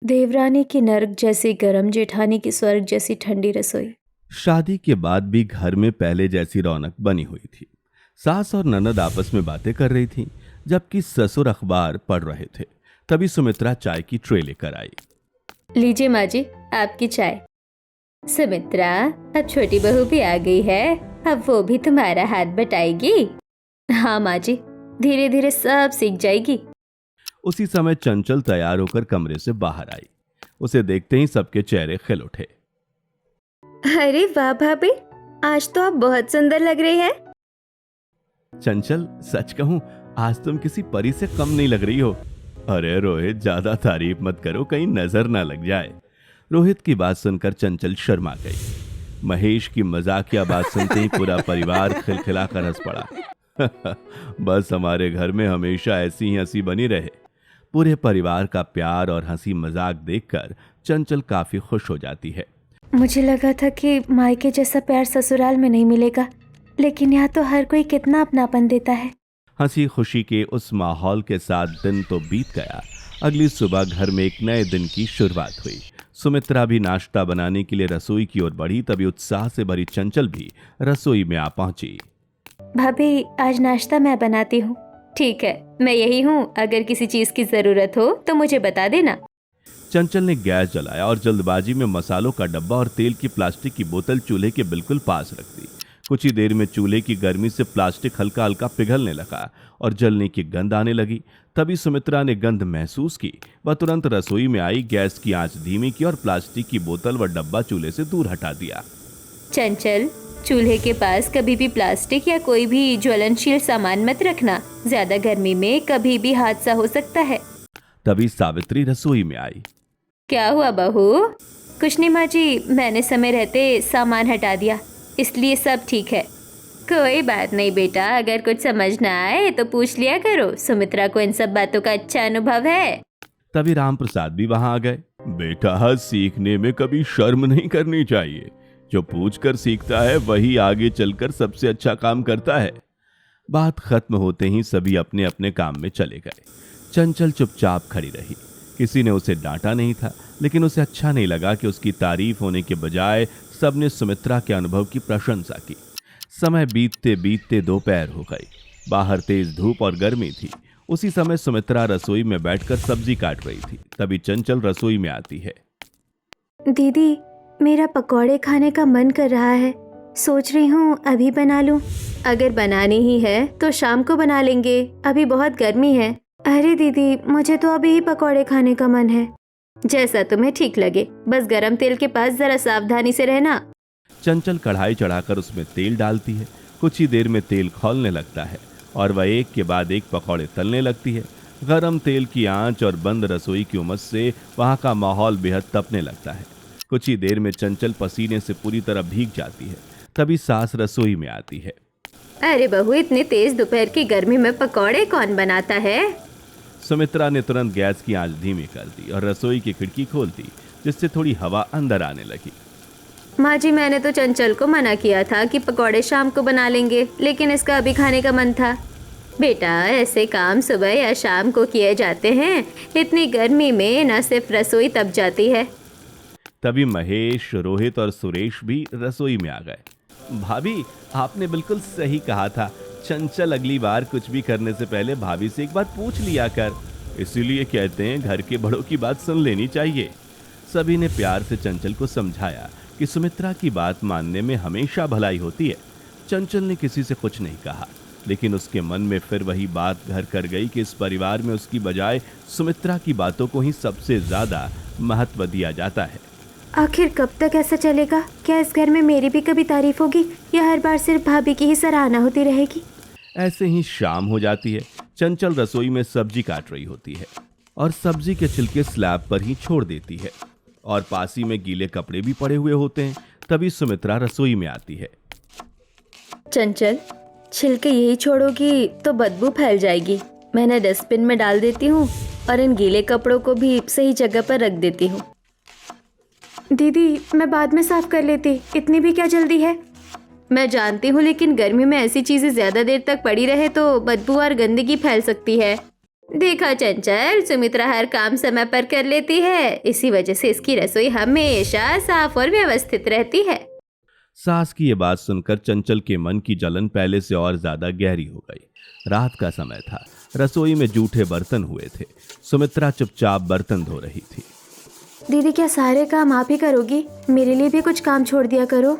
देवरानी की नर्क जैसी गरम, जेठानी की स्वर्ग जैसी ठंडी रसोई। शादी के बाद भी घर में पहले जैसी रौनक बनी हुई थी। सास और ननद आपस में बातें कर रही थीं, जबकि ससुर अखबार पढ़ रहे थे। तभी सुमित्रा चाय की ट्रे लेकर आई। लीजिए माँ जी, आपकी चाय। सुमित्रा, अब छोटी बहू भी आ गई है, अब वो भी तुम्हारा हाथ बटाएगी। हाँ माँ जी, धीरे धीरे सब सीख जाएगी। उसी समय चंचल तैयार होकर कमरे से बाहर आई। उसे देखते ही सबके चेहरे खिल उठे। अरे वाह भाभी, आज तो आप बहुत सुंदर लग रही हैं। चंचल, सच कहूं, आज तुम किसी परी से कम नहीं लग रही हो। अरे रोहित, ज्यादा तारीफ मत करो, कहीं नजर ना लग जाए। रोहित की बात सुनकर चंचल शर्मा गई। महेश की मजाकिया बात सुनते ही पूरा परिवार खिलखिलाकर हंस पड़ा। बस हमारे घर में हमेशा ऐसी ही हंसी बनी रहे। पूरे परिवार का प्यार और हंसी मजाक देखकर चंचल काफी खुश हो जाती है। मुझे लगा था कि मायके जैसा प्यार ससुराल में नहीं मिलेगा, लेकिन यहाँ तो हर कोई कितना अपनापन देता है। हंसी खुशी के उस माहौल के साथ दिन तो बीत गया। अगली सुबह घर में एक नए दिन की शुरुआत हुई। सुमित्रा भी नाश्ता बनाने के लिए रसोई की ओर बढ़ी। तभी उत्साह से भरी चंचल भी रसोई में आ पहुंची। भाभी, आज नाश्ता मैं बनाती हूँ। ठीक है, मैं यही हूँ, अगर किसी चीज की जरूरत हो तो मुझे बता देना। चंचल ने गैस जलाया और जल्दबाजी में मसालों का डब्बा और तेल की प्लास्टिक की बोतल चूल्हे के बिल्कुल पास रख दी। कुछ ही देर में चूल्हे की गर्मी से प्लास्टिक हल्का हल्का पिघलने लगा और जलने की गंध आने लगी। तभी सुमित्रा ने गंध महसूस की। वह तुरंत रसोई में आई, गैस की आंच धीमी की और प्लास्टिक की बोतल व डब्बा चूल्हे से दूर हटा दिया। चंचल, चूल्हे के पास कभी भी प्लास्टिक या कोई भी ज्वलनशील सामान मत रखना। ज्यादा गर्मी में कभी भी हादसा हो सकता है। तभी सावित्री रसोई में आई। क्या हुआ बहू? कुछ नहीं माँ जी, मैंने समय रहते सामान हटा दिया, इसलिए सब ठीक है। कोई बात नहीं बेटा, अगर कुछ समझ ना आए तो पूछ लिया करो। सुमित्रा को इन सब बातों का अच्छा अनुभव है। तभी राम प्रसाद भी वहां आ गए। बेटा, सीखने में कभी शर्म नहीं करनी चाहिए। जो पूछ कर सीखता है वही आगे चलकर सबसे अच्छा काम करता है। बात खत्म होते ही सभी अपने अपने काम में चले गए। चंचल चुपचाप खड़ी रही। किसी ने उसे डांटा नहीं था, लेकिन उसे अच्छा नहीं लगा कि उसकी तारीफ होने के बजाय सबने सुमित्रा के अनुभव की प्रशंसा की। समय बीतते बीतते दोपहर हो गई। बाहर तेज धूप और गर्मी थी। उसी समय सुमित्रा रसोई में बैठकर सब्जी काट रही थी। तभी चंचल रसोई में आती है। दीदी, मेरा पकौड़े खाने का मन कर रहा है। सोच रही हूँ अभी बना लूँ। अगर बनानी ही है तो शाम को बना लेंगे, अभी बहुत गर्मी है। अरे दीदी, मुझे तो अभी ही पकौड़े खाने का मन है। जैसा तुम्हें ठीक लगे, बस गरम तेल के पास जरा सावधानी से रहना। चंचल कढ़ाई चढ़ाकर उसमें तेल डालती है। कुछ ही देर में तेल खौलने लगता है और वह एक के बाद एक पकौड़े तलने लगती है। गरम तेल की आंच और बंद रसोई की उमस से वहां का माहौल बेहद तपने लगता है। कुछ ही देर में चंचल पसीने से पूरी तरह भीग जाती है। तभी सास रसोई में आती है। अरे बहू, इतनी तेज दोपहर की गर्मी में पकौड़े कौन बनाता है? सुमित्रा ने तुरंत गैस की आंच धीमी कर दी और रसोई की खिड़की खोल दी, जिससे थोड़ी हवा अंदर आने लगी। माँ जी, मैंने तो चंचल को मना किया था कि पकौड़े शाम को बना लेंगे, लेकिन इसका अभी खाने का मन था। बेटा, ऐसे काम सुबह या शाम को किए जाते हैं। इतनी गर्मी में न सिर्फ रसोई तप जाती है। तभी महेश, रोहित और सुरेश भी रसोई में आ गए। भाभी, आपने बिल्कुल सही कहा था। चंचल अगली बार कुछ भी करने से पहले भाभी से एक बार पूछ लिया कर। इसीलिए कहते हैं घर के बड़ों की बात सुन लेनी चाहिए। सभी ने प्यार से चंचल को समझाया कि सुमित्रा की बात मानने में हमेशा भलाई होती है। चंचल ने किसी से कुछ नहीं कहा, लेकिन उसके मन में फिर वही बात घर कर गई कि इस परिवार में उसकी बजाय सुमित्रा की बातों को ही सबसे ज्यादा महत्व दिया जाता है। आखिर कब तक ऐसा चलेगा? क्या इस घर में मेरी भी कभी तारीफ होगी, या हर बार सिर्फ भाभी की ही सराहना होती रहेगी? ऐसे ही शाम हो जाती है। चंचल रसोई में सब्जी काट रही होती है और सब्जी के छिलके स्लैब पर ही छोड़ देती है और पास ही में गीले कपड़े भी पड़े हुए होते हैं। तभी सुमित्रा रसोई में आती है। चंचल, छिलके यही छोड़ोगी तो बदबू फैल जाएगी। मैंने डस्टबिन में डाल देती हूँ और इन गीले कपड़ों को भी सही जगह पर रख देती हूँ। दीदी, मैं बाद में साफ कर लेती, इतनी भी क्या जल्दी है? मैं जानती हूँ, लेकिन गर्मी में ऐसी चीजें ज्यादा देर तक पड़ी रहे तो बदबू और गंदगी फैल सकती है। देखा चंचल, सुमित्रा हर काम समय पर कर लेती है, इसी वजह से इसकी रसोई हमेशा साफ और व्यवस्थित रहती है। सास की ये बात सुनकर चंचल के मन की जलन पहले से और ज्यादा गहरी हो गई। रात का समय था, रसोई में जूठे बर्तन हुए थे। सुमित्रा चुपचाप बर्तन धो रही थी। दीदी, क्या सारे काम आप ही करोगी? मेरे लिए भी कुछ काम छोड़ दिया करो।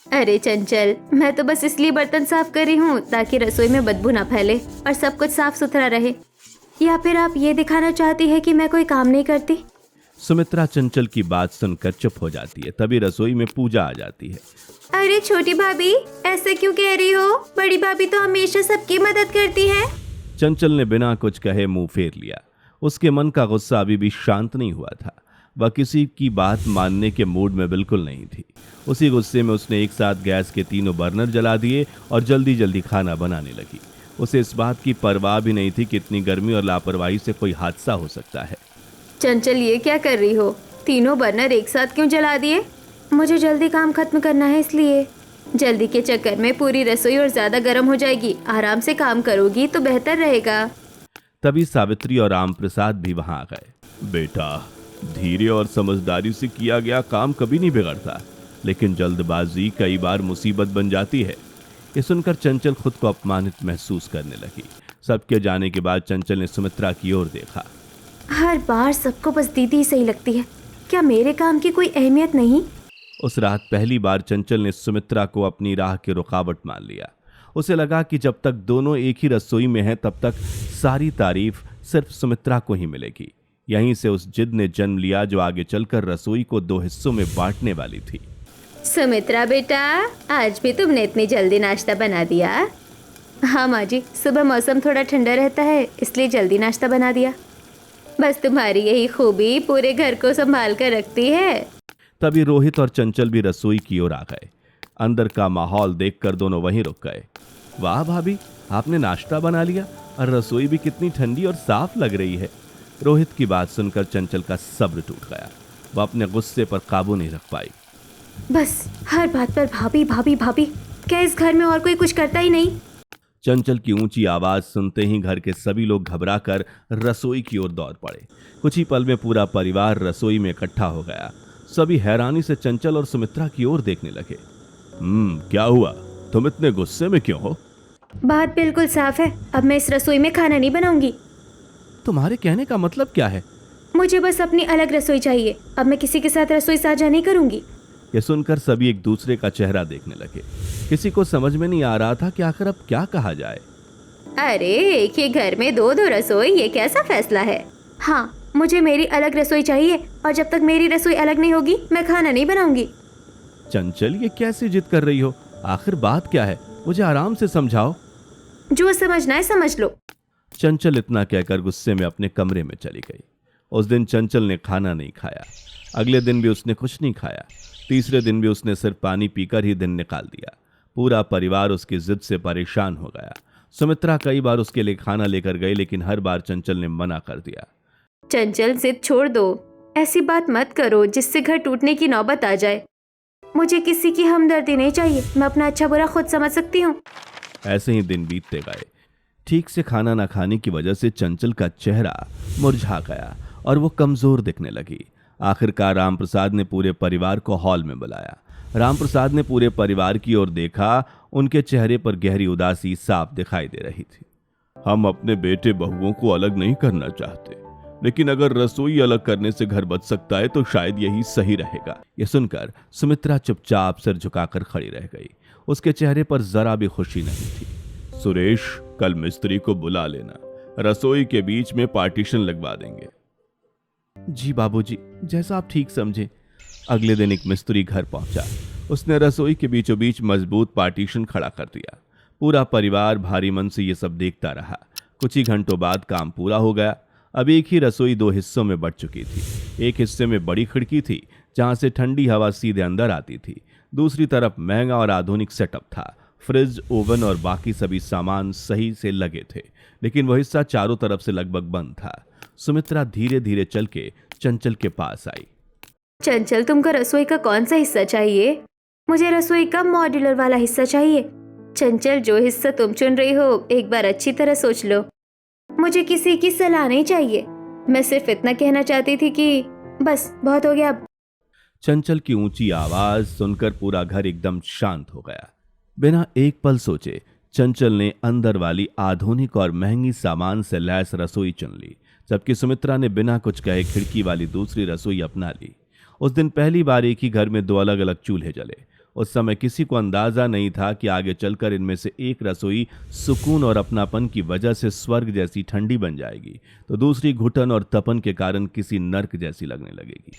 अरे चंचल, मैं तो बस इसलिए बर्तन साफ कर रही हूँ ताकि रसोई में बदबू ना फैले और सब कुछ साफ सुथरा रहे। या फिर आप ये दिखाना चाहती है कि मैं कोई काम नहीं करती? सुमित्रा चंचल की बात सुनकर चुप हो जाती है। तभी रसोई में पूजा आ जाती है। अरे छोटी भाभी, ऐसा क्यों कह रही हो? बड़ी भाभी तो हमेशा सबकी मदद करती है। चंचल ने बिना कुछ कहे मुंह फेर लिया। उसके मन का गुस्सा अभी भी शांत नहीं हुआ था। वह किसी की बात मानने के मूड में बिल्कुल नहीं थी। उसी गुस्से में उसने एक साथ गैस के तीनों बर्नर जला दिए और जल्दी जल्दी खाना बनाने लगी। उसे इस बात की परवाह भी नहीं थी कि इतनी गर्मी और लापरवाही से कोई हादसा हो सकता है। चंचल, ये क्या कर रही हो? तीनों बर्नर एक साथ क्यों जला दिए? मुझे जल्दी काम खत्म करना है, इसलिए। जल्दी के चक्कर में पूरी रसोई और ज्यादा गर्म हो जाएगी। आराम से काम करोगी तो बेहतर रहेगा। तभी सावित्री और राम प्रसाद भी वहां आ गए। बेटा, धीरे और समझदारी से किया गया काम कभी नहीं बिगड़ता, लेकिन जल्दबाजी कई बार मुसीबत बन जाती है। ये सुनकर चंचल खुद को अपमानित महसूस करने लगी। सबके जाने के बाद चंचल ने सुमित्रा की ओर देखा। हर बार सबको बस दीदी ही सही लगती है। क्या मेरे काम की कोई अहमियत नहीं? उस रात पहली बार चंचल ने सुमित्रा को अपनी राह की रुकावट मान लिया। उसे लगा कि जब तक दोनों एक ही रसोई में हैं तब तक सारी तारीफ सिर्फ सुमित्रा को ही मिलेगी। यहीं से उस जिद ने जन्म लिया जो आगे चलकर रसोई को दो हिस्सों में बांटने वाली थी। सुमित्रा बेटा, आज भी तुमने इतनी जल्दी नाश्ता बना दिया? हाँ माँ जी, सुबह मौसम थोड़ा ठंडा रहता है इसलिए जल्दी नाश्ता बना दिया। बस तुम्हारी यही खूबी पूरे घर को संभाल कर रखती है। तभी रोहित और चंचल भी रसोई की ओर आ गए। अंदर का माहौल देखकर दोनों वहीं रुक गए। वाह भाभी, आपने नाश्ता बना लिया और रसोई भी कितनी ठंडी और साफ लग रही है। रोहित की बात सुनकर चंचल का सब्र टूट गया। वह अपने गुस्से पर काबू नहीं रख पाई। बस हर बात पर भाभी भाभी भाभी, क्या इस घर में और कोई कुछ करता ही नहीं? चंचल की ऊंची आवाज सुनते ही घर के सभी लोग घबराकर रसोई की ओर दौड़ पड़े। कुछ ही पल में पूरा परिवार रसोई में इकट्ठा हो गया। सभी हैरानी से चंचल और सुमित्रा की ओर देखने लगे। क्या हुआ? तुम इतने गुस्से में क्यों हो? बात बिल्कुल साफ है, अब मैं इस रसोई में खाना नहीं बनाऊंगी। तुम्हारे कहने का मतलब क्या है? मुझे बस अपनी अलग रसोई चाहिए। अब मैं किसी के साथ रसोई साझा नहीं करूंगी। यह सुनकर सभी एक दूसरे का चेहरा देखने लगे। किसी को समझ में नहीं आ रहा था कि आखिर अब क्या कहा जाए। अरे, एक ही घर में दो दो रसोई, ये कैसा फैसला है? हाँ, मुझे मेरी अलग रसोई चाहिए और जब तक मेरी रसोई अलग नहीं होगी मैं खाना नहीं बनाऊंगी। चंचल, ये कैसी जिद कर रही हो? आखिर बात क्या है? मुझे आराम से समझाओ। जो समझना है समझ लो। चंचल इतना कहकर गुस्से में अपने कमरे में चली गई। उस दिन चंचल ने खाना नहीं खाया। अगले दिन भी उसने कुछ नहीं खाया। तीसरे दिन भी उसने सिर्फ पानी पीकर ही दिन निकाल दिया। पूरा परिवार उसकी जिद से परेशान हो गया। सुमित्रा कई बार उसके लिए खाना लेकर गई, लेकिन हर बार चंचल ने मना कर दिया। चंचल, जिद छोड़ दो। ऐसी बात मत करो जिससे घर टूटने की नौबत आ जाए। मुझे किसी की हमदर्दी नहीं चाहिए। मैं अपना अच्छा बुरा खुद समझ सकती हूँ। ऐसे ही दिन बीतते गए। ठीक से खाना न खाने की वजह से चंचल का चेहरा मुरझा गया और वो कमजोर दिखने लगी। आखिरकार रामप्रसाद ने पूरे परिवार को हॉल में बुलाया। रामप्रसाद ने पूरे परिवार की ओर देखा। उनके चेहरे पर गहरी उदासी साफ दिखाई दे रही थी। हम अपने बेटे बहुओं को अलग नहीं करना चाहते, लेकिन अगर रसोई अलग करने से घर बच सकता है तो शायद यही सही रहेगा। यह सुनकर सुमित्रा चुपचाप सिर झुकाकर खड़ी रह गई। उसके चेहरे पर जरा भी खुशी नहीं थी। सुरेश, कल मिस्त्री को बुला लेना, रसोई के बीच में पार्टीशन लगवा देंगे। जी बाबूजी, जैसा आप ठीक समझे। अगले दिन एक मिस्त्री घर पहुंचा। उसने रसोई के बीचों बीच मजबूत पार्टीशन खड़ा कर दिया। पूरा परिवार भारी मन से ये सब देखता रहा। कुछ ही घंटों बाद काम पूरा हो गया। अब एक ही रसोई दो हिस्सों में बंट चुकी थी। एक हिस्से में बड़ी खिड़की थी जहां से ठंडी हवा सीधे अंदर आती थी। दूसरी तरफ महंगा और आधुनिक सेटअप था। फ्रिज, ओवन और बाकी सभी सामान सही से लगे थे, लेकिन वह हिस्सा चारों तरफ से लगभग बंद था। सुमित्रा धीरे धीरे चल के चंचल के पास आई। चंचल, तुमको रसोई का कौन सा हिस्सा चाहिए? मुझे रसोई का मॉड्यूलर वाला हिस्सा चाहिए। चंचल, जो हिस्सा तुम चुन रही हो एक बार अच्छी तरह सोच लो। मुझे किसी की सलाह नहीं चाहिए। मैं सिर्फ इतना कहना चाहती थी कि बस बहुत हो गया अब। चंचल की ऊंची आवाज सुनकर पूरा घर एकदम शांत हो गया। बिना एक पल सोचे चंचल ने अंदर वाली आधुनिक और महंगी सामान से लैस रसोई चुन ली, जबकि सुमित्रा ने बिना कुछ कहे खिड़की वाली दूसरी रसोई अपना ली। उस दिन पहली बार एक ही घर में दो अलग अलग चूल्हे जले। उस समय किसी को अंदाजा नहीं था कि आगे चलकर इनमें से एक रसोई सुकून और अपनापन की वजह से स्वर्ग जैसी ठंडी बन जाएगी, तो दूसरी घुटन और तपन के कारण किसी नर्क जैसी लगने लगेगी।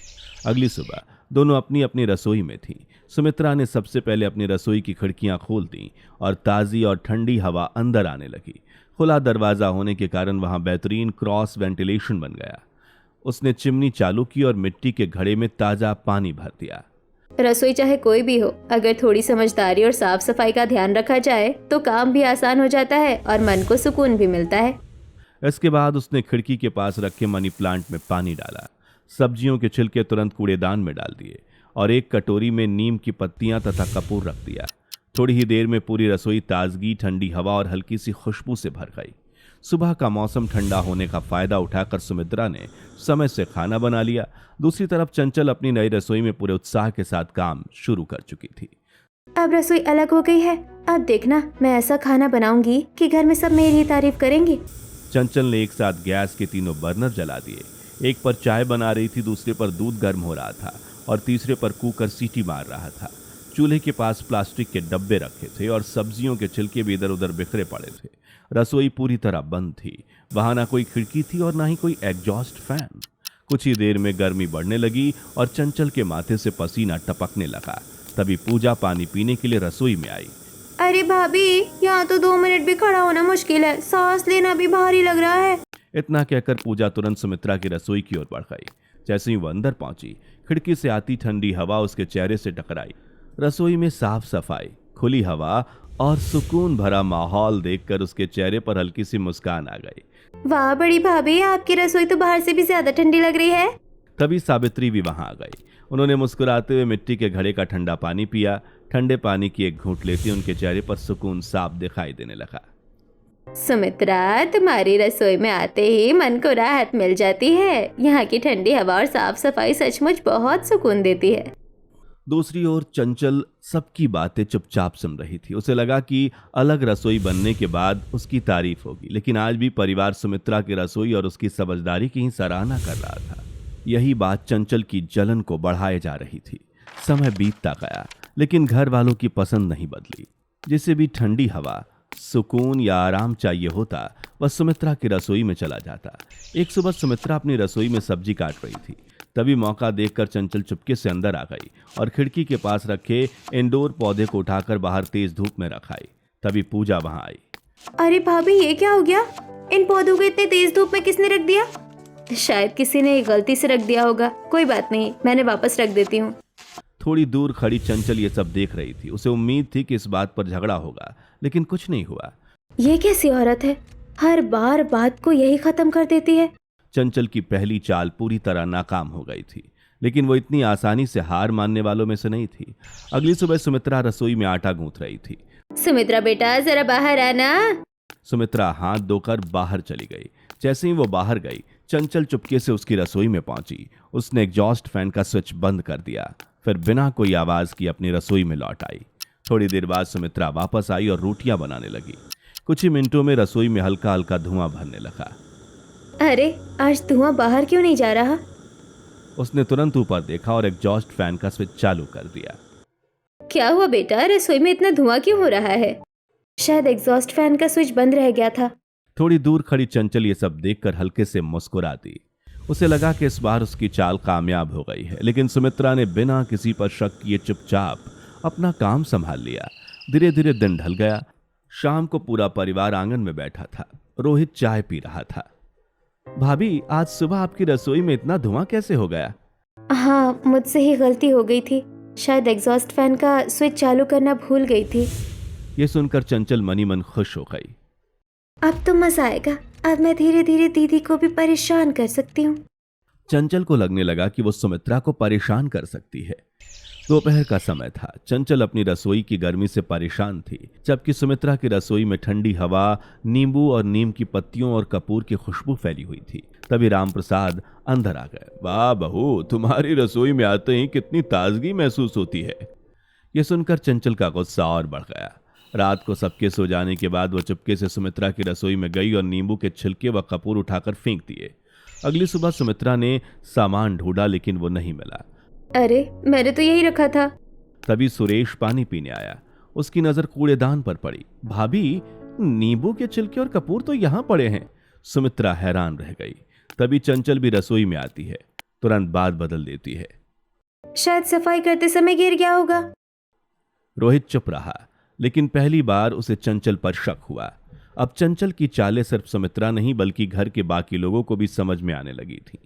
अगली सुबह दोनों अपनी अपनी रसोई में थीं। सुमित्रा ने सबसे पहले अपनी रसोई की खिड़कियां खोल दी और ताज़ी और ठंडी हवा अंदर आने लगी। खुला दरवाज़ा होने के कारण वहां बेहतरीन क्रॉस वेंटिलेशन बन गया। उसने चिमनी चालू की और मिट्टी के घड़े में ताज़ा पानी भर दिया। रसोई चाहे कोई भी हो, अगर थोड़ी समझदारी और साफ सफाई का ध्यान रखा जाए तो काम भी आसान हो जाता है और मन को सुकून भी मिलता है। इसके बाद उसने खिड़की के पास रखे मनी प्लांट में पानी डाला, सब्जियों के छिलके तुरंत कूड़ेदान में डाल दिए और एक कटोरी में नीम की पत्तियां तथा कपूर रख दिया। थोड़ी ही देर में पूरी रसोई ताजगी, ठंडी हवा और हल्की सी खुशबू से भर गई। सुबह का मौसम ठंडा होने का फायदा उठाकर सुमित्रा ने समय से खाना बना लिया। दूसरी तरफ चंचल अपनी नई रसोई में पूरे उत्साह के साथ काम शुरू कर चुकी थी। अब रसोई अलग हो गई है। अब देखना, मैं ऐसा खाना बनाऊंगी कि घर में सब मेरी ही तारीफ करेंगे। चंचल ने एक साथ गैस के तीनों बर्नर जला दिए। एक पर चाय बना रही थी, दूसरे पर दूध गर्म हो रहा था और तीसरे पर कुकर सीटी मार रहा था। चूल्हे के पास प्लास्टिक के डब्बे रखे थे और सब्जियों के छिलके भी इधर उधर बिखरे पड़े थे। रसोई पूरी तरह बंद थी। वहां ना कोई खिड़की थी और ना ही कोई एग्जॉस्ट फैन। कुछ ही देर में गर्मी बढ़ने लगी और चंचल के माथे से पसीना टपकने लगा। तभी पूजा पानी पीने के लिए रसोई में आई। अरे भाभी, यहाँ तो 2 मिनट भी खड़ा होना मुश्किल है, सांस लेना भी भारी लग रहा है। इतना कहकर पूजा तुरंत सुमित्रा की रसोई की ओर बढ़ गई। जैसे ही वो अंदर पहुंची, खिड़की से आती ठंडी हवा उसके चेहरे से टकराई। रसोई में साफ सफाई, खुली हवा और सुकून भरा माहौल देखकर उसके चेहरे पर हल्की सी मुस्कान आ गई। वाह बड़ी भाभी, आपकी रसोई तो बाहर से भी ज्यादा ठंडी लग रही है। तभी सावित्री भी वहां आ गई। उन्होंने मुस्कुराते हुए मिट्टी के घड़े का ठंडा पानी पिया। ठंडे पानी की एक घूंट लेते उनके चेहरे पर सुकून साफ दिखाई देने लगा। सुमित्रा, तुम्हारी रसोई में आते ही मन को राहत मिल जाती है। यहाँ की ठंडी हवा और साफ सफाई सचमुच बहुत सुकून देती है। दूसरी ओर चंचल सबकी बातें चुपचाप सुन रही थी। उसे लगा कि अलग रसोई बनने के बाद उसकी तारीफ होगी, लेकिन आज भी परिवार सुमित्रा की रसोई और उसकी समझदारी की ही सराहना कर रहा था। यही बात चंचल की जलन को बढ़ाए जा रही थी। समय बीतता गया, लेकिन घर वालों की पसंद नहीं बदली। जिसे भी ठंडी हवा, सुकून या आराम चाहिए होता, वह सुमित्रा की रसोई में चला जाता। एक सुबह सुमित्रा अपनी रसोई में सब्जी काट रही थी। तभी मौका देखकर चंचल चुपके से अंदर आ गई और खिड़की के पास रखे इंडोर पौधे को उठाकर बाहर तेज धूप में रखाई। तभी पूजा वहां आई। अरे भाभी, ये क्या हो गया? इन पौधों को इतने तेज धूप में किसने रख दिया? शायद किसी ने गलती से रख दिया होगा। कोई बात नहीं, मैंने वापस रख देती हूँ। थोड़ी दूर खड़ी चंचल ये सब देख रही थी। उसे उम्मीद थी कि इस बात पर झगड़ा होगा, लेकिन कुछ नहीं हुआ। ये कैसी औरत है, हर बार बात को यही खत्म कर देती है। चंचल की पहली चाल पूरी तरह नाकाम हो गई थी, लेकिन वो इतनी आसानी से हार मानने वालों में से नहीं थी। अगली सुबह सुमित्रा रसोई में आटा गूंथ रही थी। सुमित्रा बेटा, जरा बाहर आना। सुमित्रा हाथ धोकर बाहर चली गई। जैसे ही वो बाहर गई, चंचल चुपके से उसकी रसोई में पहुंची। उसने एग्जॉस्ट फैन का स्विच बंद कर दिया, फिर बिना कोई आवाज की अपनी रसोई में लौट आई। थोड़ी देर बाद सुमित्रा वापस आई और रोटियां बनाने लगी। कुछ ही मिनटों में रसोई में हल्का हल्का धुआं भरने लगा। अरे, आज धुआं बाहर क्यों नहीं जा रहा? उसने तुरंत ऊपर देखा और एग्जॉस्ट फैन का स्विच चालू कर दिया। क्या हुआ बेटा, रसोई में इतना धुआं क्यों हो रहा है? शायद एग्जॉस्ट फैन का स्विच बंद रह गया था। थोड़ी दूर खड़ी चंचल ये सब देखकर हल्के से मुस्कुरा दी। उसे लगा कि इस बार उसकी चाल कामयाब हो गई है, लेकिन सुमित्रा ने बिना किसी पर शक किए चुपचाप अपना काम संभाल लिया। धीरे धीरे दिन ढल गया। शाम को पूरा परिवार आंगन में बैठा था। रोहित चाय पी रहा था। भाभी, आज सुबह आपकी रसोई में इतना धुआं कैसे हो गया? हाँ, मुझसे ही गलती हो गई थी। शायद एग्जॉस्ट फैन का स्विच चालू करना भूल गई थी। ये सुनकर चंचल मनी मन खुश हो गई। अब तो मजा आएगा। अब मैं धीरे धीरे दीदी को भी परेशान कर सकती हूँ। चंचल को लगने लगा कि वो सुमित्रा को परेशान कर सकती है। दोपहर का समय था। चंचल अपनी रसोई की गर्मी से परेशान थी, जबकि सुमित्रा की रसोई में ठंडी हवा, नींबू और नीम की पत्तियों और कपूर की खुशबू फैली हुई थी। तभी रामप्रसाद अंदर आ गए। वाह बहू, तुम्हारी रसोई में आते ही कितनी ताजगी महसूस होती है। यह सुनकर चंचल का गुस्सा और बढ़ गया। रात को सबके सो जाने के बाद वो चुपके से सुमित्रा की रसोई में गई और नींबू के छिलके व कपूर उठाकर फेंक दिए। अगली सुबह सुमित्रा ने सामान ढूंढा, लेकिन वो नहीं मिला। अरे, मैंने तो यही रखा था। तभी सुरेश पानी पीने आया। उसकी नजर कूड़ेदान पर पड़ी। भाभी, नींबू के छिलके और कपूर तो यहाँ पड़े हैं। सुमित्रा हैरान रह गई। तभी चंचल भी रसोई में आती है, तुरंत बात बदल देती है। शायद सफाई करते समय गिर गया होगा। रोहित चुप रहा, लेकिन पहली बार उसे चंचल पर शक हुआ। अब चंचल की चालें सिर्फ सुमित्रा नहीं बल्कि घर के बाकी लोगों को भी समझ में आने लगी थी।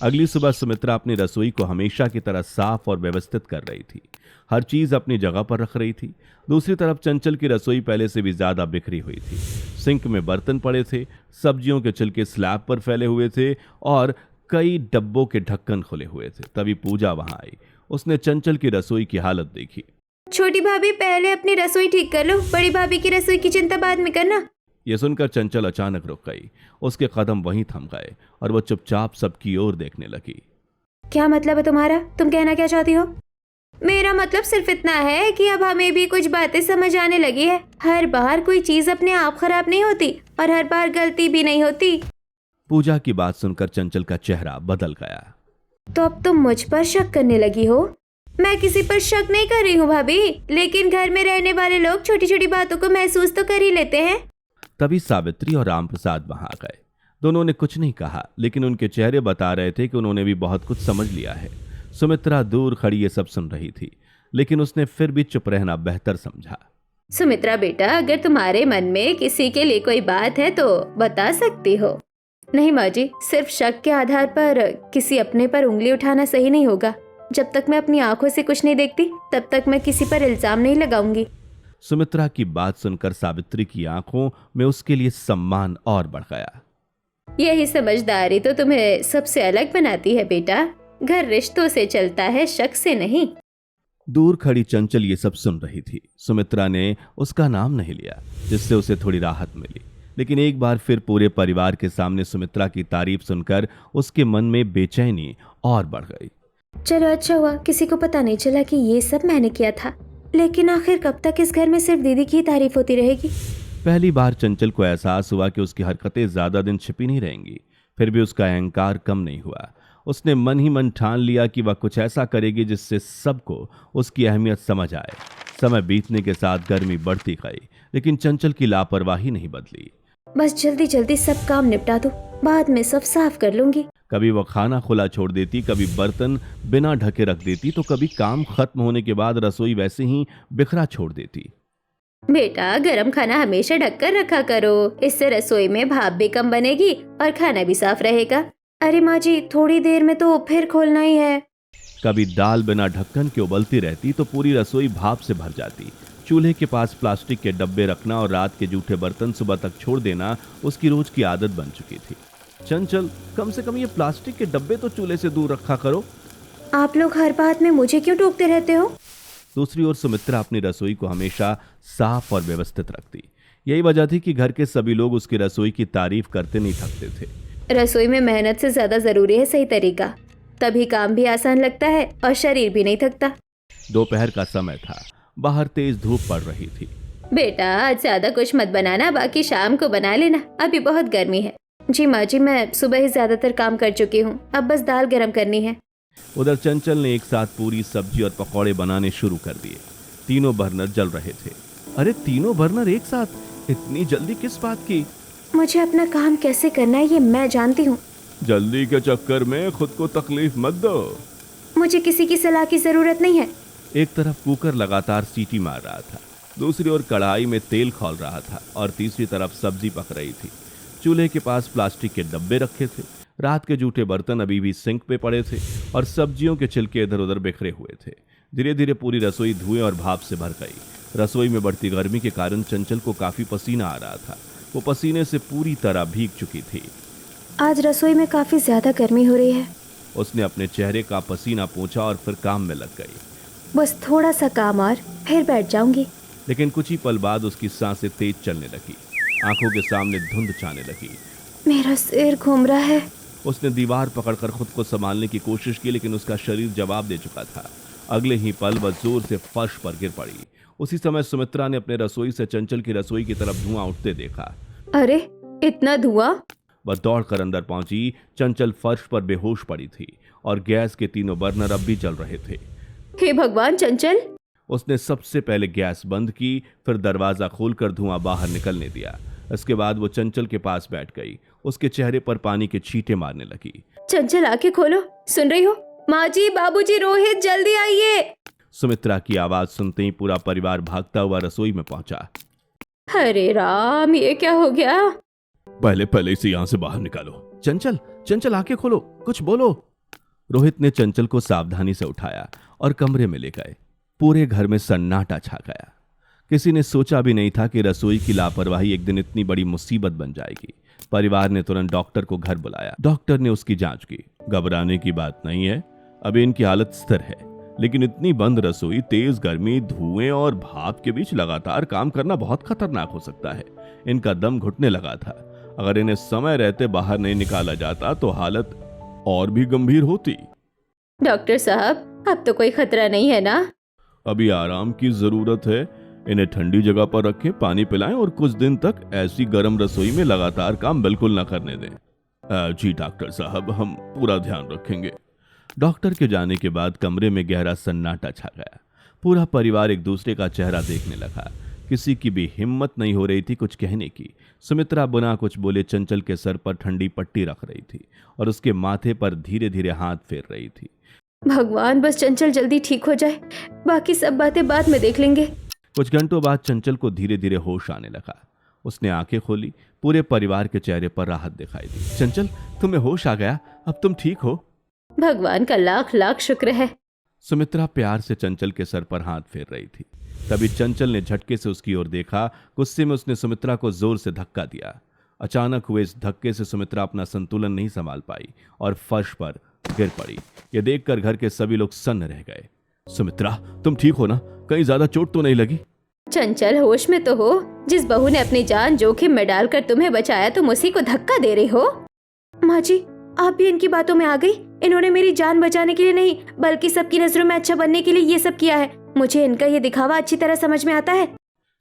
अगली सुबह सुमित्रा अपनी रसोई को हमेशा की तरह साफ और व्यवस्थित कर रही थी। हर चीज अपनी जगह पर रख रही थी। दूसरी तरफ चंचल की रसोई पहले से भी ज्यादा बिखरी हुई थी। सिंक में बर्तन पड़े थे, सब्जियों के छिलके स्लैब पर फैले हुए थे और कई डब्बों के ढक्कन खुले हुए थे। तभी पूजा वहां आई। उसने चंचल की रसोई की हालत देखी। छोटी भाभी, पहले अपनी रसोई ठीक कर लो, बड़ी भाभी की रसोई की चिंता बाद में करना। यह सुनकर चंचल अचानक रुक गई। उसके कदम वहीं थम गए और वो चुपचाप सबकी ओर देखने लगी। क्या मतलब है तुम्हारा? तुम कहना क्या चाहती हो? मेरा मतलब सिर्फ इतना है कि अब हमें भी कुछ बातें समझ आने लगी है। हर बार कोई चीज अपने आप खराब नहीं होती और हर बार गलती भी नहीं होती। पूजा की बात सुनकर चंचल का चेहरा बदल गया। तो अब तुम मुझ पर शक करने लगी हो? मैं किसी पर शक नहीं कर रही हूँ भाभी, लेकिन घर में रहने वाले लोग छोटी छोटी बातों को महसूस तो कर ही लेते हैं। तभी सावित्री और रामप्रसाद वहां आ गए। दोनों ने कुछ नहीं कहा, लेकिन उनके चेहरे बता रहे थे कि उन्होंने भी बहुत कुछ समझ लिया है। सुमित्रा दूर खड़ी ये सब सुन रही थी, लेकिन उसने फिर भी चुप रहना बेहतर समझा। सुमित्रा बेटा, अगर तुम्हारे मन में किसी के लिए कोई बात है तो बता सकती हो। नहीं माँ जी, सिर्फ शक के आधार पर किसी अपने पर उंगली उठाना सही नहीं होगा। जब तक मैं अपनी आंखों से कुछ नहीं देखती तब तक मैं किसी पर इल्जाम नहीं लगाऊंगी। सुमित्रा की बात सुनकर सावित्री की आंखों में उसके लिए सम्मान और बढ़ गया। यही समझदारी तो तुम्हें सबसे अलग बनाती है बेटा। घर रिश्तों से चलता है, शक से नहीं। दूर खड़ी चंचल ये सब सुन रही थी। सुमित्रा ने उसका नाम नहीं लिया, जिससे उसे थोड़ी राहत मिली। लेकिन एक बार फिर पूरे परिवार के सामने सुमित्रा की तारीफ सुनकर उसके मन में बेचैनी और बढ़ गई। चलो अच्छा हुआ, किसी को पता नहीं चला कि ये सब मैंने किया था। लेकिन आखिर कब तक इस घर में सिर्फ दीदी की तारीफ होती रहेगी? पहली बार चंचल को एहसास हुआ कि उसकी हरकतें ज्यादा दिन छिपी नहीं रहेंगी। फिर भी उसका अहंकार कम नहीं हुआ। उसने मन ही मन ठान लिया कि वह कुछ ऐसा करेगी जिससे सबको उसकी अहमियत समझ आए। समय बीतने के साथ गर्मी बढ़ती गई, लेकिन चंचल की लापरवाही नहीं बदली। बस जल्दी जल्दी सब काम निपटा दो, बाद में सब साफ कर लूंगी। कभी वो खाना खुला छोड़ देती, कभी बर्तन बिना ढके रख देती, तो कभी काम खत्म होने के बाद रसोई वैसे ही बिखरा छोड़ देती। बेटा, गरम खाना हमेशा ढककर रखा करो, इससे रसोई में भाप भी कम बनेगी और खाना भी साफ रहेगा। अरे माँ जी, थोड़ी देर में तो फिर खोलना ही है। कभी दाल बिना ढक्कन के उबलती रहती तो पूरी रसोई भाप से भर जाती। चूल्हे के पास प्लास्टिक के डब्बे रखना और रात के जूठे बर्तन सुबह तक छोड़ देना उसकी रोज की आदत बन चुकी थी। चंचल, कम से कम ये प्लास्टिक के डब्बे तो चूल्हे से दूर रखा करो। आप लोग हर बात में मुझे क्यों टोकते रहते हो? दूसरी ओर सुमित्रा अपनी रसोई को हमेशा साफ और व्यवस्थित रखती। यही वजह थी कि घर के सभी लोग उसकी रसोई की तारीफ करते नहीं थकते थे। रसोई में मेहनत से ज्यादा जरूरी है सही तरीका, तभी काम भी आसान लगता है और शरीर भी नहीं थकता। दोपहर का समय था। बाहर तेज धूप पड़ रही थी। बेटा, आज ज्यादा कुछ मत बनाना, बाकी शाम को बना लेना, अभी बहुत गर्मी है। जी माँ जी, मैं सुबह ही ज्यादातर काम कर चुकी हूँ, अब बस दाल गरम करनी है। उधर चंचल ने एक साथ पूरी सब्जी और पकौड़े बनाने शुरू कर दिए। तीनों बर्नर जल रहे थे। अरे, तीनों बर्नर एक साथ? इतनी जल्दी किस बात की? मुझे अपना काम कैसे करना है ये मैं जानती हूँ। जल्दी के चक्कर में खुद को तकलीफ मत दो। मुझे किसी की सलाह की जरूरत नहीं है। एक तरफ कुकर लगातार सीटी मार रहा था, दूसरी ओर कढ़ाई में तेल खौल रहा था और तीसरी तरफ सब्जी पक रही थी। चूल्हे के पास प्लास्टिक के डब्बे रखे थे। रात के जूठे बर्तन अभी भी सिंक पे पड़े थे और सब्जियों के छिलके इधर उधर बिखरे हुए थे। धीरे धीरे पूरी रसोई धुएं और भाप से भर गई। रसोई में बढ़ती गर्मी के कारण चंचल को काफी पसीना आ रहा था। वो पसीने से पूरी तरह भीग चुकी थी। आज रसोई में काफी ज्यादा गर्मी हो रही है। उसने अपने चेहरे का पसीना पोंछा और फिर काम में लग गई। बस थोड़ा सा काम और फिर बैठ जाऊंगी। लेकिन कुछ ही पल बाद उसकी सांसें तेज चलने लगी, आंखों के सामने धुंध छाने लगी। मेरा सिर घूम रहा है। उसने दीवार पकड़कर खुद को संभालने की कोशिश की, लेकिन उसका शरीर जवाब दे चुका था। अगले ही पल वह जोर से फर्श पर गिर पड़ी। उसी समय सुमित्रा ने अपने रसोई से चंचल की रसोई की तरफ धुआं उठते देखा। अरे इतना धुआं! वह दौड़कर अंदर पहुंची। चंचल फर्श पर बेहोश पड़ी थी और गैस के तीनों बर्नर अब भी जल रहे थे। हे भगवान चंचल! उसने सबसे पहले गैस बंद की, फिर दरवाजा खोलकर धुआं बाहर निकलने दिया। इसके बाद वो चंचल के पास बैठ गई। उसके चेहरे पर पानी के छींटे मारने लगी। चंचल आंखें खोलो, सुन रही हो? माँ जी, बाबूजी, रोहित, जल्दी आइए। सुमित्रा की आवाज सुनते ही पूरा परिवार भागता हुआ रसोई में पहुंचा। अरे राम, ये क्या हो गया? पहले इसे यहाँ से बाहर निकालो। चंचल आंखें खोलो, कुछ बोलो। रोहित ने चंचल को सावधानी से उठाया और कमरे में ले गए। पूरे घर में सन्नाटा छा गया। किसी ने सोचा भी नहीं था कि रसोई की लापरवाही एक दिन इतनी बड़ी मुसीबत बन जाएगी। परिवार ने तुरंत डॉक्टर को घर बुलाया। डॉक्टर ने उसकी जांच की। घबराने की बात नहीं है, अभी इनकी हालत स्थिर है, लेकिन इतनी बंद रसोई, तेज गर्मी, धुएं और भाप के बीच लगातार काम करना बहुत खतरनाक हो सकता है। इनका दम घुटने लगा था। अगर इन्हें समय रहते बाहर नहीं निकाला जाता तो हालत और भी गंभीर होती। डॉक्टर साहब, अब तो कोई खतरा नहीं है ना? अभी आराम की जरूरत है। इन्हें ठंडी जगह पर रखें, पानी पिलाएं और कुछ दिन तक ऐसी गर्म रसोई में लगातार काम बिल्कुल न करने दें। जी डॉक्टर साहब, हम पूरा ध्यान रखेंगे। डॉक्टर के जाने के बाद कमरे में गहरा सन्नाटा छा गया। पूरा परिवार एक दूसरे का चेहरा देखने लगा। किसी की भी हिम्मत नहीं हो रही थी कुछ कहने की। सुमित्रा बिना कुछ बोले चंचल के सर पर ठंडी पट्टी रख रही थी और उसके माथे पर धीरे धीरे हाथ फेर रही थी। भगवान, बस चंचल जल्दी ठीक हो जाए, बाकी सब बातें बाद में देख लेंगे। कुछ घंटों बाद चंचल को धीरे धीरे होश आने लगा। उसने आंखें खोली। पूरे परिवार के चेहरे पर राहत दिखाई दी। चंचल, तुम्हें होश आ गया, अब तुम ठीक हो। भगवान का लाख लाख शुक्र है। सुमित्रा प्यार से चंचल के सर पर हाथ फेर रही थी। तभी चंचल ने झटके से उसकी ओर देखा। गुस्से में उसने सुमित्रा को जोर से धक्का दिया। अचानक हुए इस धक्के से सुमित्रा अपना संतुलन नहीं संभाल पाई और फर्श पर गिर पड़ी। यह देखकर घर के सभी लोग सन्न रह गए। सुमित्रा, तुम ठीक हो ना? कहीं ज्यादा चोट तो नहीं लगी? चंचल, होश में तो हो? जिस बहू ने अपनी जान जोखिम में डालकर तुम्हें बचाया, तुम उसी को धक्का दे रही हो? माँ जी, आप भी इनकी बातों में आ गई। इन्होंने मेरी जान बचाने के लिए नहीं, बल्कि सबकी नजरों में अच्छा बनने के लिए ये सब किया है। मुझे इनका ये दिखावा अच्छी तरह समझ में आता है।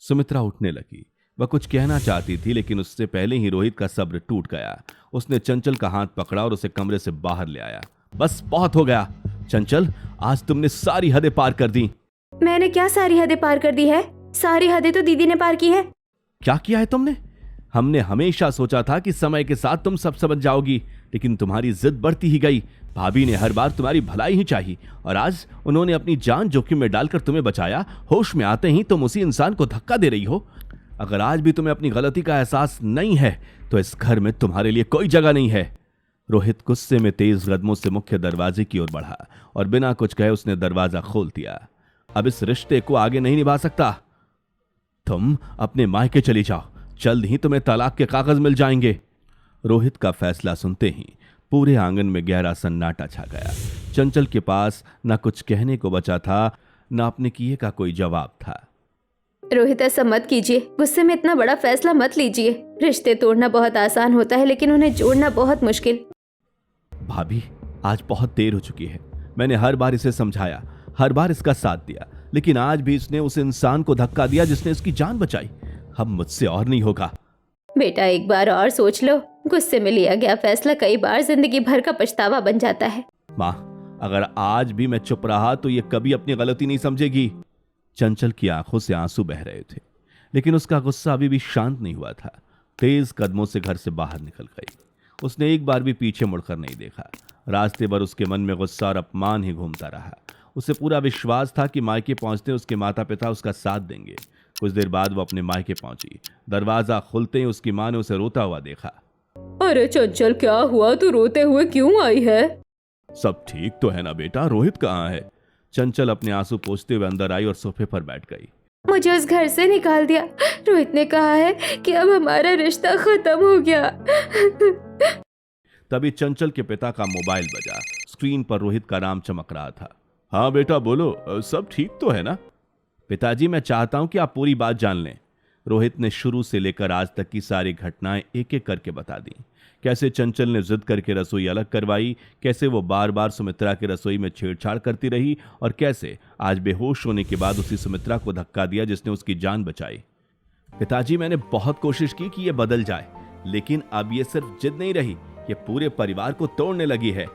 सुमित्रा उठने लगी। वह कुछ कहना चाहती थी, लेकिन उससे पहले ही रोहित का सब्र टूट गया। उसने चंचल का हाथ पकड़ा और उसे कमरे से बाहर ले आया। बस बहुत हो गया चंचल, आज तुमने सारी हदें पार कर दी। मैंने क्या सारी हदें पार कर दी है? सारी हदें तो दीदी ने पार की है। क्या किया है तुमने? हमने हमेशा सोचा था कि समय के साथ तुम सब समझ जाओगी, लेकिन तुम्हारी जिद बढ़ती ही गई। भाभी ने हर बार तुम्हारी भलाई ही चाही और आज उन्होंने अपनी जान जोखिम में डालकर तुम्हें बचाया। होश में आते ही तुम उसी इंसान को धक्का दे रही हो। अगर आज भी तुम्हें अपनी गलती का एहसास नहीं है तो इस घर में तुम्हारे लिए कोई जगह नहीं है। रोहित गुस्से में तेज कदमों से मुख्य दरवाजे की ओर बढ़ा और बिना कुछ कहे उसने दरवाजा खोल दिया। अब इस रिश्ते को आगे नहीं निभा सकता। तुम अपने मायके चली जाओ, जल्द ही तुम्हें तलाक के कागज मिल जाएंगे। रोहित का फैसला सुनते ही पूरे आंगन में गहरा सन्नाटा छा गया। चंचल के पास न कुछ कहने को बचा था, न अपने किए का कोई जवाब था। रोहित, ऐसा मत कीजिए, गुस्से में इतना बड़ा फैसला मत लीजिए। रिश्ते तोड़ना बहुत आसान होता है, लेकिन उन्हें जोड़ना बहुत मुश्किल। भाभी, आज बहुत देर हो चुकी है। मैंने हर बार इसे समझाया, हर बार इसका साथ दिया, लेकिन आज भी इसने उस इंसान को धक्का दिया जिसने इसकी जान बचाई। अब मुझसे और नहीं होगा। बेटा, एक बार और सोच लो। गुस्से में लिया गया फैसला कई बार जिंदगी भर का पछतावा बन जाता है। माँ, अगर आज भी मैं चुप रहा तो ये कभी अपनी गलती नहीं समझेगी। चंचल की आंखों से आंसू बह रहे थे, लेकिन उसका गुस्सा अभी भी शांत नहीं हुआ था। तेज कदमों से घर से बाहर निकल गई। उसने एक बार भी पीछे मुड़कर नहीं देखा। रास्ते भर उसके मन में गुस्सा और अपमान ही घूमता रहा। उसे पूरा विश्वास था कि मायके पहुंचते उसके माता पिता उसका साथ देंगे। कुछ देर बाद वो अपने मायके पहुंची। दरवाजा खुलते ही उसकी मां ने उसे रोता हुआ देखा। अरे चंचल, क्या हुआ? तू रोते हुए क्यों आई है? सब ठीक तो है ना बेटा? रोहित कहाँ है? चंचल अपने आंसू पोंछते हुए अंदर आई और सोफे पर बैठ गई। मुझे उस घर से निकाल दिया। रोहित ने कहा है कि अब हमारा रिश्ता खत्म हो गया। तभी चंचल के पिता का मोबाइल बजा। स्क्रीन पर रोहित का नाम चमक रहा था। हाँ बेटा बोलो, सब ठीक तो है ना? पिताजी, मैं चाहता हूं कि आप पूरी बात जान लें। रोहित ने शुरू से लेकर आज तक की सारी घटनाएं एक एक करके बता दी। कैसे चंचल ने जिद करके रसोई अलग करवाई, कैसे वो बार बार सुमित्रा की रसोई में छेड़छाड़ करती रही, और कैसे आज बेहोश होने के बाद उसी सुमित्रा को धक्का दिया जिसने उसकी जान बचाई। पिताजी, मैंने बहुत कोशिश की कि ये बदल जाए, लेकिन अब ये सिर्फ जिद नहीं रही, ये पूरे परिवार को तोड़ने लगी है।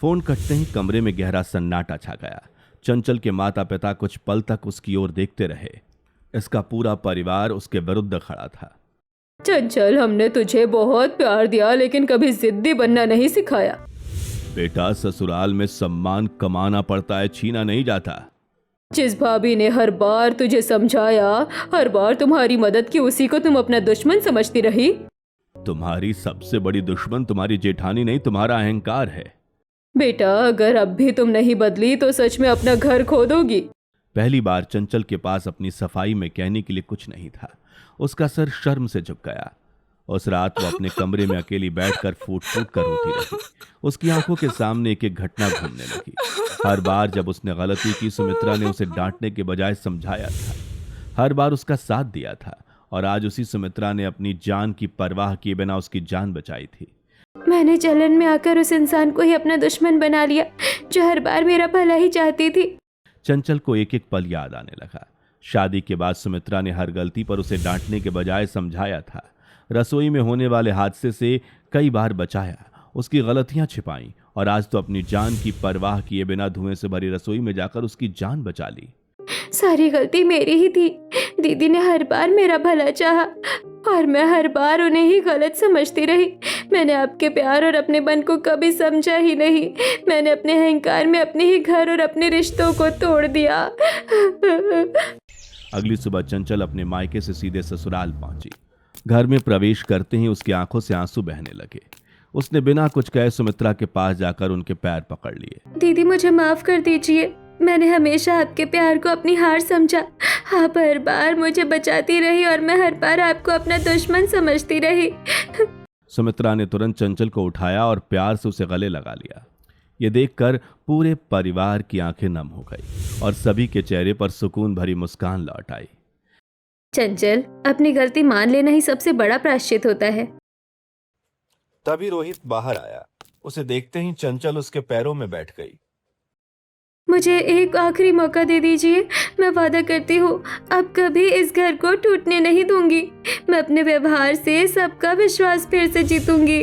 फोन कटते ही कमरे में गहरा सन्नाटा छा गया। चंचल के माता पिता कुछ पल तक उसकी ओर देखते रहे। इसका पूरा परिवार उसके विरुद्ध खड़ा था। चंचल, हमने तुझे बहुत प्यार दिया लेकिन कभी जिद्दी बनना नहीं सिखाया। बेटा, ससुराल में सम्मान कमाना पड़ता है, छीना नहीं जाता। जिस भाभी ने हर बार तुझे समझाया, हर बार तुम्हारी मदद की, उसी को तुम अपना दुश्मन समझती रही। तुम्हारी सबसे बड़ी दुश्मन तुम्हारी जेठानी नहीं, तुम्हारा अहंकार है। बेटा, अगर अब भी तुम नहीं बदली तो सच में अपना घर खो दोगी। पहली बार चंचल के पास अपनी सफाई में कहने के लिए कुछ नहीं था। उसका सर शर्म से झुक गया। उस रात वो अपने कमरे में अकेली बैठकर फूट फूट कर रोती रही। उसकी आंखों के सामने एक एक घटना घूमने लगी। हर बार जब उसने गलती की, सुमित्रा ने उसे डांटने के बजाय समझाया था। हर बार उसका साथ दिया था, और आज उसी सुमित्रा ने अपनी जान की परवाह किए बिना उसकी जान बचाई थी। मैंने जलन में आकर उस इंसान को ही अपना दुश्मन बना लिया जो हर बार मेरा भला ही चाहती थी। चंचल को एक एक पल याद आने लगा। शादी के बाद सुमित्रा ने हर गलती पर उसे डांटने के बजाय समझाया था। रसोई में होने वाले हादसे से कई बार बचाया, उसकी गलतियां छिपाई, और आज तो अपनी जान की परवाह किए बिना धुएं से भरी रसोई में जाकर उसकी जान बचा ली। सारी गलती मेरी ही थी। दीदी ने हर बार मेरा भला चाहा और मैं हर बार उन्हें ही गलत समझती रही। मैंने आपके प्यार और अपनेपन को कभी समझा ही नहीं। मैंने अपने अहंकार में अपने ही घर और अपने रिश्तों को तोड़ दिया। अगली सुबह चंचल अपने मायके से सीधे ससुराल पहुंची। घर में प्रवेश करते ही उसकी आंखों से आंसू बहने लगे। उसने बिना कुछ कहे सुमित्रा के पास जाकर उनके पैर पकड़ लिए। दीदी, मुझे माफ कर दीजिए। मैंने हमेशा आपके प्यार को अपनी हार समझा। आप हर बार मुझे बचाती रही और मैं हर बार आपको अपना दुश्मन समझती रही। सुमित्रा ने तुरंत चंचल को उठाया और प्यार से उसे गले लगा लिया। ये देखकर पूरे परिवार की आंखें नम हो गई और सभी के चेहरे पर सुकून भरी मुस्कान लौट आई। चंचल, अपनी गलती मान लेना ही सबसे बड़ा प्रायश्चित होता है। तभी रोहित बाहर आया। उसे देखते ही चंचल उसके पैरों में बैठ गई। मुझे एक आखिरी मौका दे दीजिए। मैं वादा करती हूँ अब कभी इस घर को टूटने नहीं दूंगी। मैं अपने व्यवहार से सबका विश्वास फिर से जीतूंगी।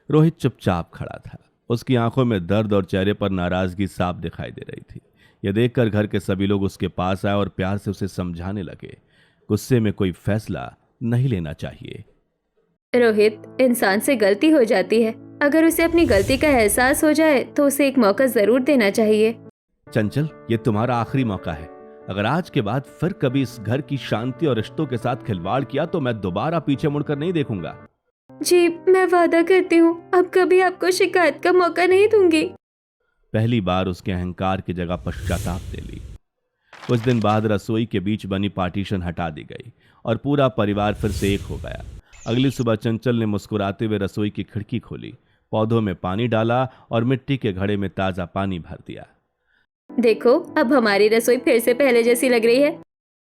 रोहित चुपचाप खड़ा था। उसकी आंखों में दर्द और चेहरे पर नाराजगी साफ दिखाई दे रही थी। यह देखकर घर के सभी लोग उसके पास आए और प्यार से उसे समझाने लगे। गुस्से में कोई फैसला नहीं लेना चाहिए। रोहित, इंसान से गलती हो जाती है। अगर उसे अपनी गलती का एहसास हो जाए तो उसे एक मौका जरूर देना चाहिए। चंचल, ये तुम्हारा आखिरी मौका है। अगर आज के बाद फिर कभी इस घर की शांति और रिश्तों के साथ खिलवाड़ किया तो मैं दोबारा पीछे मुड़कर नहीं देखूंगा। जी, मैं वादा करती हूँ अब कभी आपको शिकायत का मौका नहीं दूंगी। पहली बार उसके अहंकार की जगह पश्चाताप ले ली। कुछ दिन बाद रसोई के बीच बनी पार्टीशन हटा दी गई और पूरा परिवार फिर से एक हो गया। अगली सुबह चंचल ने मुस्कुराते हुए रसोई की खिड़की खोली, पौधों में पानी डाला और मिट्टी के घड़े में ताजा पानी भर दिया। देखो, अब हमारी रसोई फिर से पहले जैसी लग रही है।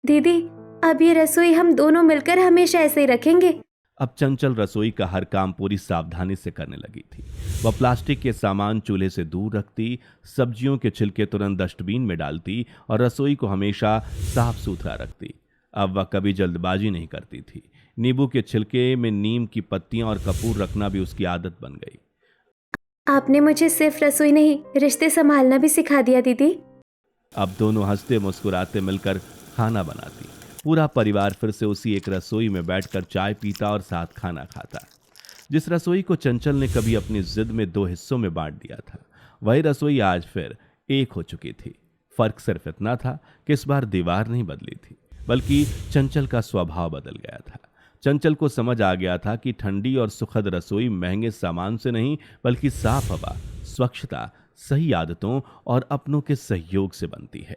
दीदी, अब ये रसोई हम दोनों मिलकर हमेशा ऐसे ही रखेंगे। अब चंचल रसोई का हर काम पूरी सावधानी से करने लगी थी। वह प्लास्टिक के सामान चूल्हे से दूर रखती, सब्जियों के छिलके तुरंत डस्टबिन में डालती और रसोई को हमेशा साफ सुथरा रखती। अब वह कभी जल्दबाजी नहीं करती थी। नींबू के छिलके में नीम की पत्तियां और कपूर रखना भी उसकी आदत बन गई। आपने मुझे सिर्फ रसोई नहीं, रिश्ते संभालना भी सिखा दिया दीदी। अब दोनों हंसते मुस्कुराते मिलकर खाना बनाती। पूरा परिवार फिर से उसी एक रसोई में बैठकर चाय पीता और साथ खाना खाता। जिस रसोई को चंचल ने कभी अपनी जिद में 2 हिस्सों में बांट दिया था, वही रसोई आज फिर एक हो चुकी थी। फर्क सिर्फ इतना था कि इस बार दीवार नहीं बदली थी, बल्कि चंचल का स्वभाव बदल गया था। चंचल को समझ आ गया था कि ठंडी और सुखद रसोई महंगे सामान से नहीं, बल्कि साफ हवा, स्वच्छता, सही आदतों और अपनों के सहयोग से बनती है।